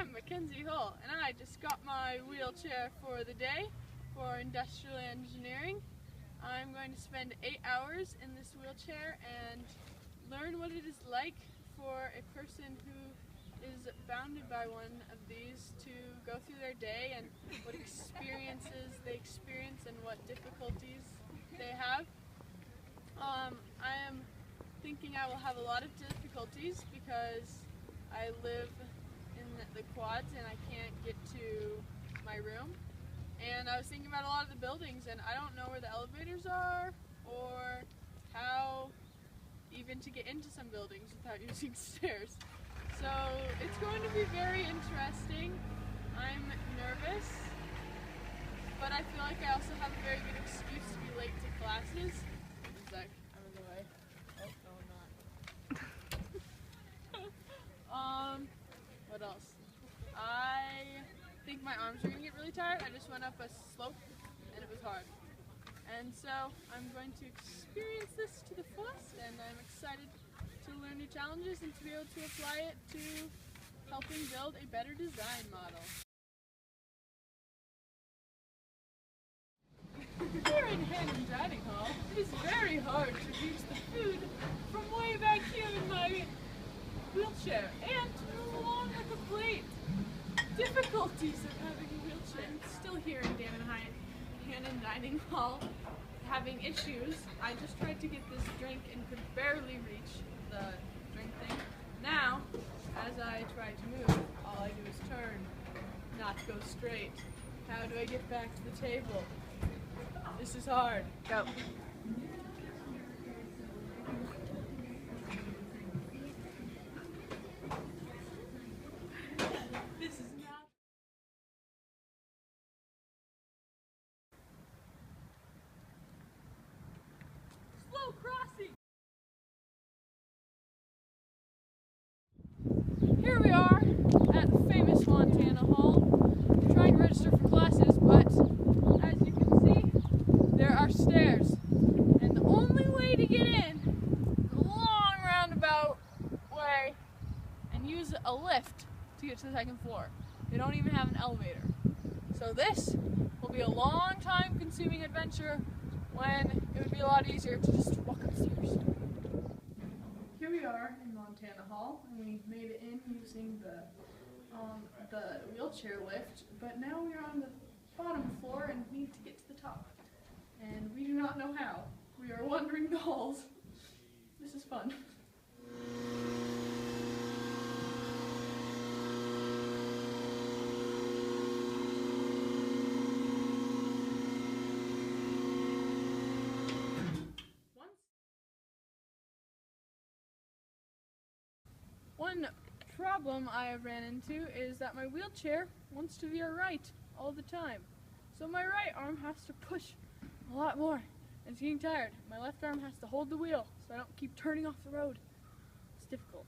I'm Mackenzie Hull, and I just got my wheelchair for the day for industrial engineering. I'm going to spend 8 hours in this wheelchair and learn what it is like for a person who is bounded by one of these to go through their day and what experiences they experience and what difficulties they have. I am thinking I will have a lot of difficulties because I live in the quads and I can't get to my room. And I was thinking about a lot of the buildings and I don't know where the elevators are or how even to get into some buildings without using stairs. So it's going to be very interesting. I'm nervous, but I feel like I also have a very good excuse to be late to classes. One sec, I'm in the way. Oh, no I'm not. What else? I think my arms are going to get really tired. I just went up a slope and it was hard. And so I'm going to experience this to the fullest, and I'm excited to learn new challenges and to be able to apply it to helping build a better design model. Here in Hannon Dining Hall, it is very hard to reach the food from way back here in my wheelchair and to move along with a plate. Difficulties of having a wheelchair. I'm still here in Hannon Dining Hall having issues. I just tried to get this drink and could barely reach the drink thing. Now, as I try to move, all I do is turn, not go straight. How do I get back to the table? This is hard. Go. This is not... Slow crossing! Here we are at the famous Montana Hall, trying to register for classes, but as you can see, there are stairs, and the only way to get in is a long roundabout way and use a lift to get to the second floor. They don't even have an elevator. So this will be a long time consuming adventure when it would be a lot easier to just walk upstairs. Here we are in Montana Hall, and we made it in using the wheelchair lift, but now we are on the bottom floor and need to get to the top. And we do not know how. We are wandering the halls. This is fun. One problem I have ran into is that my wheelchair wants to veer right all the time. So my right arm has to push a lot more, and it's getting tired. My left arm has to hold the wheel so I don't keep turning off the road. It's difficult.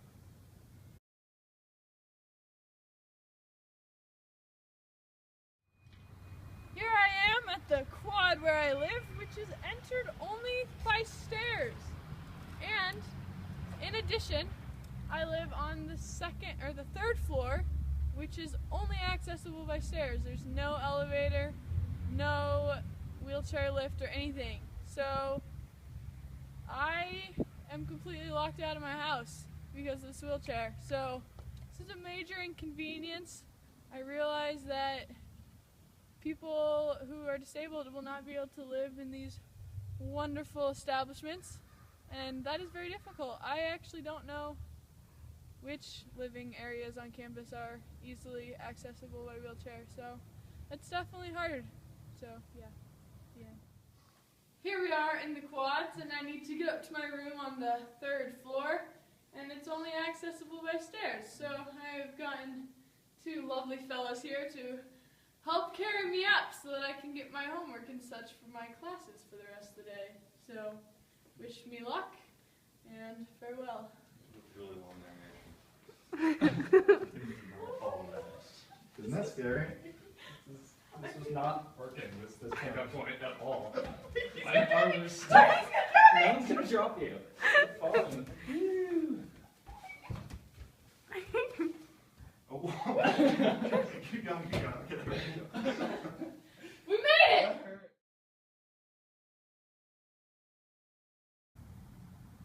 Here I am at the quad where I live, which is entered only by stairs. And in addition, I live on the third floor, which is only accessible by stairs. There's no elevator, no wheelchair lift or anything. So I am completely locked out of my house because of this wheelchair. So this is a major inconvenience. I realize that people who are disabled will not be able to live in these wonderful establishments, and that is very difficult. I actually don't know which living areas on campus are easily accessible by wheelchair, so that's definitely hard. So yeah. Here we are in the quads, and I need to get up to my room on the third floor, and it's only accessible by stairs. So I've gotten two lovely fellows here to help carry me up so that I can get my homework and such for my classes for the rest of the day. So wish me luck and farewell. Really long Isn't that scary? This was not working, this pickup point at all. My arm was stuck. No one's gonna drop you. You're fine. Oh, Keep going, keep going. Get it. We made it!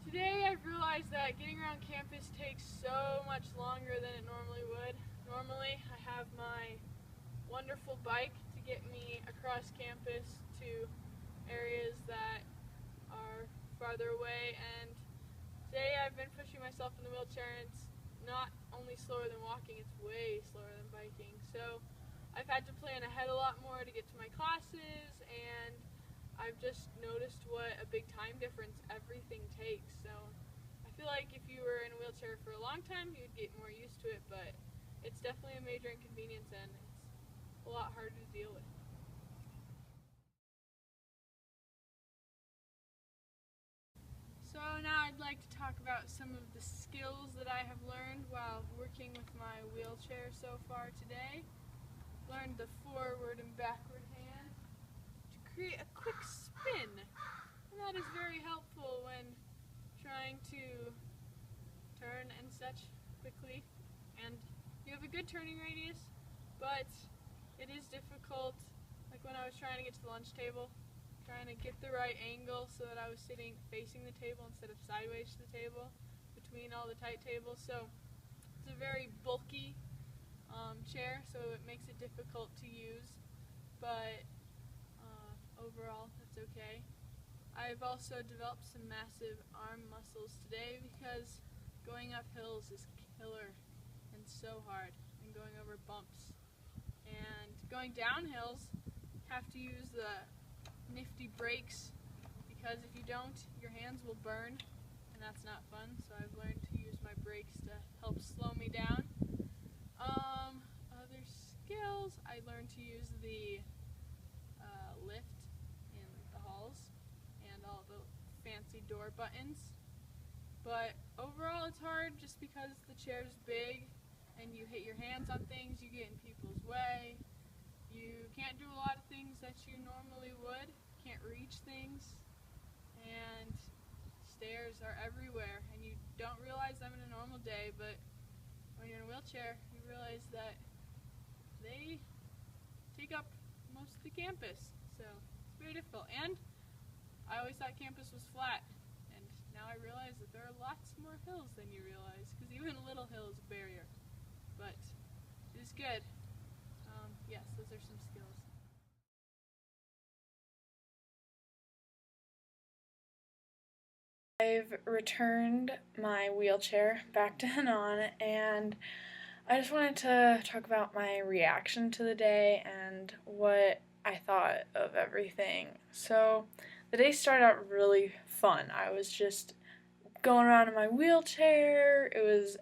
Today I've realized that getting around campus takes so much longer than it normally would. Normally I have my wonderful bike to get me across campus to areas that are farther away, and today I've been pushing myself in the wheelchair, and it's not only slower than walking, it's way slower than biking. So I've had to plan ahead a lot more to get to my classes, and I've just noticed what a big time difference everything takes. So I feel like if you were in a wheelchair for a long time, you'd get more used to it, but it's definitely a major inconvenience and it's a lot harder to deal with. So now I'd like to talk about some of the skills that I have learned while working with my wheelchair so far today. Learned the forward and backward hand to create a quick spin, and that is very helpful when trying to turn and such quickly. And you have a good turning radius, but it is difficult, like when I was trying to get to the lunch table, trying to get the right angle so that I was sitting facing the table instead of sideways to the table between all the tight tables. So it's a very bulky chair, so it makes it difficult to use, but overall that's okay. I've also developed some massive arm muscles today because going up hills is killer and so hard, and going over bumps. And going down hills, have to use the nifty brakes, because if you don't, your hands will burn, and that's not fun. So I've learned to use my brakes to help slow me down. Other skills, I learned to use the lift in the halls and all the fancy door buttons. But overall it's hard just because the chair's big and you hit your hands on things, you get in people's way. You can't do a lot of things that you normally would, can't reach things, and stairs are everywhere and you don't realize them in a normal day, but when you're in a wheelchair you realize that they take up most of the campus, so it's very difficult. And I always thought campus was flat, and now I realize that there are lots more hills than you realize, because even a little hill is a barrier, but it is good. Yes, those are some skills. I've returned my wheelchair back to Hanan, and I just wanted to talk about my reaction to the day and what I thought of everything. So the day started out really fun. I was just going around in my wheelchair.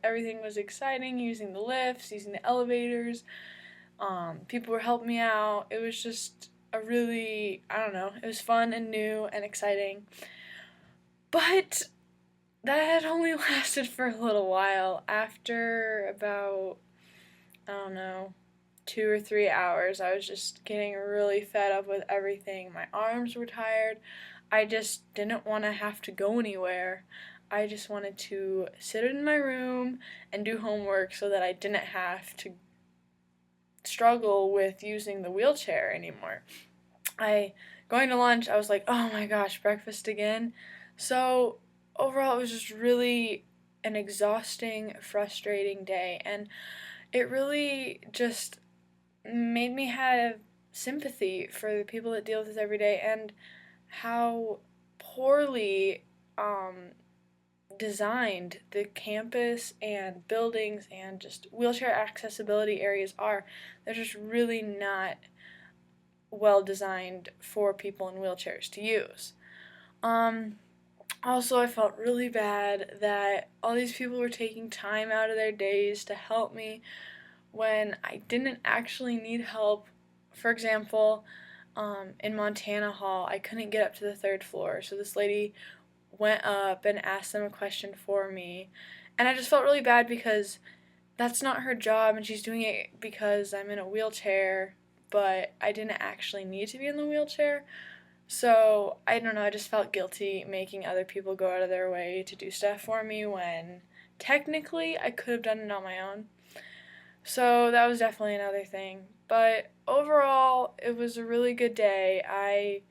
Everything was exciting, using the lifts, using the elevators. People were helping me out. It was just a really, it was fun and new and exciting. But that had only lasted for a little while. After about, 2 or 3 hours, I was just getting really fed up with everything. My arms were tired. I just didn't want to have to go anywhere. I just wanted to sit in my room and do homework so that I didn't have to struggle with using the wheelchair anymore. Going to lunch, I was like, oh my gosh, breakfast again? So overall, it was just really an exhausting, frustrating day, and it really just made me have sympathy for the people that deal with this every day, and how poorly designed the campus and buildings and just wheelchair accessibility areas are. They're just really not well designed for people in wheelchairs to use. Also, I felt really bad that all these people were taking time out of their days to help me when I didn't actually need help. For example, in Montana Hall, I couldn't get up to the 3rd floor, so this lady went up and asked them a question for me, and I just felt really bad because that's not her job, and she's doing it because I'm in a wheelchair, but I didn't actually need to be in the wheelchair. So, I don't know, I just felt guilty making other people go out of their way to do stuff for me when technically I could have done it on my own. So that was definitely another thing. But overall, it was a really good day. I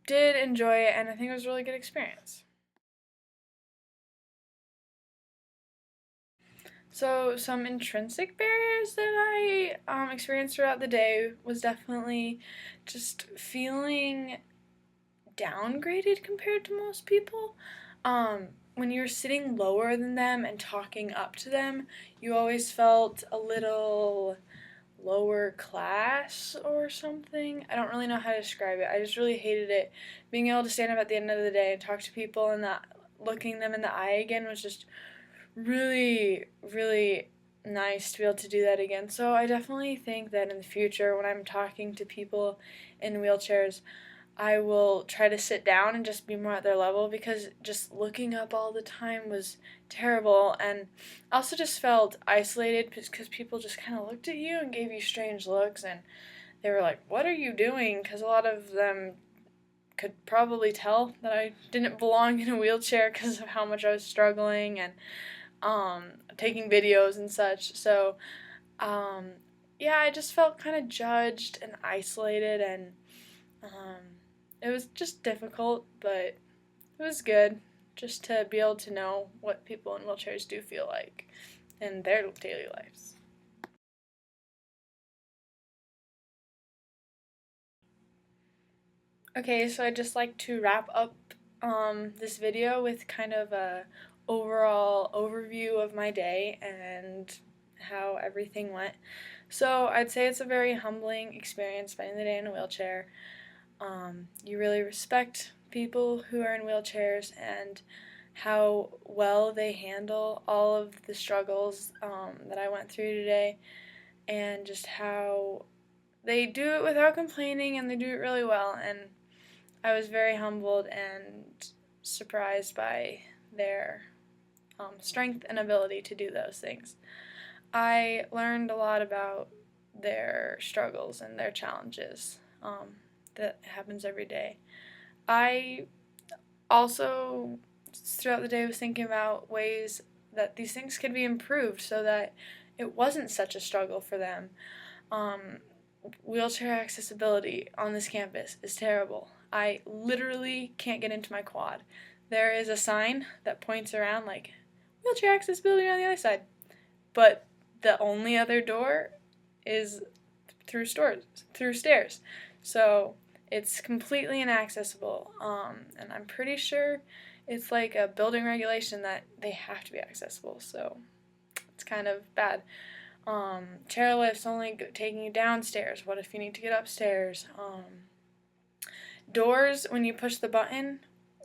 did enjoy it, and I think it was a really good experience. So some intrinsic barriers that I experienced throughout the day was definitely just feeling downgraded compared to most people. When you're sitting lower than them and talking up to them, you always felt a little lower class or something. I don't really know how to describe it. I just really hated it. Being able to stand up at the end of the day and talk to people and not looking them in the eye again was just really, really nice to be able to do that again. So I definitely think that in the future, when I'm talking to people in wheelchairs, I will try to sit down and just be more at their level, because just looking up all the time was terrible. And I also just felt isolated because people just kind of looked at you and gave you strange looks, and they were like, "What are you doing?" Because a lot of them could probably tell that I didn't belong in a wheelchair because of how much I was struggling and taking videos and such. So yeah, I just felt kind of judged and isolated, and it was just difficult, but it was good just to be able to know what people in wheelchairs do feel like in their daily lives. Okay, so I'd just like to wrap up this video with kind of a overall overview of my day and how everything went. So I'd say it's a very humbling experience spending the day in a wheelchair. You really respect people who are in wheelchairs and how well they handle all of the struggles that I went through today, and just how they do it without complaining, and they do it really well. And I was very humbled and surprised by their strength and ability to do those things. I learned a lot about their struggles and their challenges that happens every day. I also, throughout the day, was thinking about ways that these things could be improved so that it wasn't such a struggle for them. Wheelchair accessibility on this campus is terrible. I literally can't get into my quad. There is a sign that points around like, wheelchair accessibility on the other side, but the only other door is through stairs. So it's completely inaccessible, and I'm pretty sure it's like a building regulation that they have to be accessible, so it's kind of bad. Chairlifts only taking you downstairs. What if you need to get upstairs? Doors, when you push the button,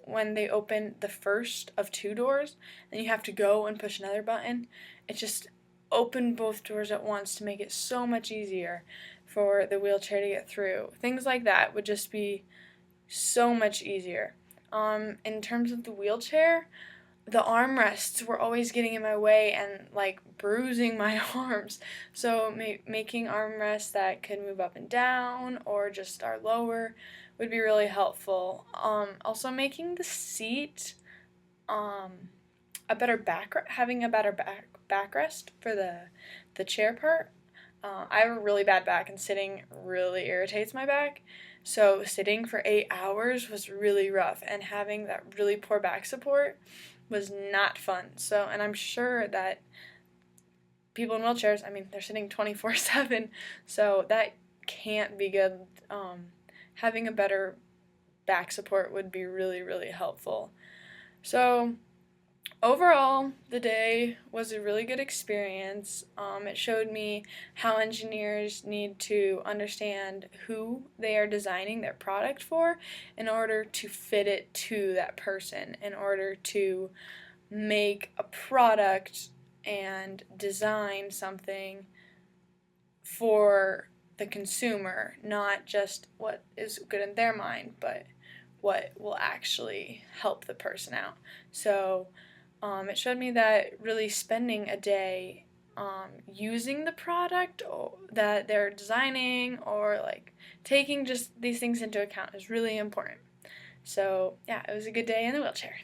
when they open the first of two doors, then you have to go and push another button. It just opened both doors at once to make it so much easier for the wheelchair to get through. Things like that would just be so much easier. In terms of the wheelchair, the armrests were always getting in my way and like bruising my arms. So making armrests that could move up and down or just are lower would be really helpful. Also making the seat having a better backrest for the chair part. I have a really bad back, and sitting really irritates my back. So sitting for 8 hours was really rough, and having that really poor back support was not fun. So, and I'm sure that people in wheelchairs, I mean, they're sitting 24/7, so that can't be good. Having a better back support would be really, really helpful. So overall, the day was a really good experience. It showed me how engineers need to understand who they are designing their product for in order to fit it to that person, in order to make a product and design something for the consumer, not just what is good in their mind, but what will actually help the person out. So it showed me that really spending a day using the product that they're designing, or like taking just these things into account, is really important. So yeah, it was a good day in the wheelchair.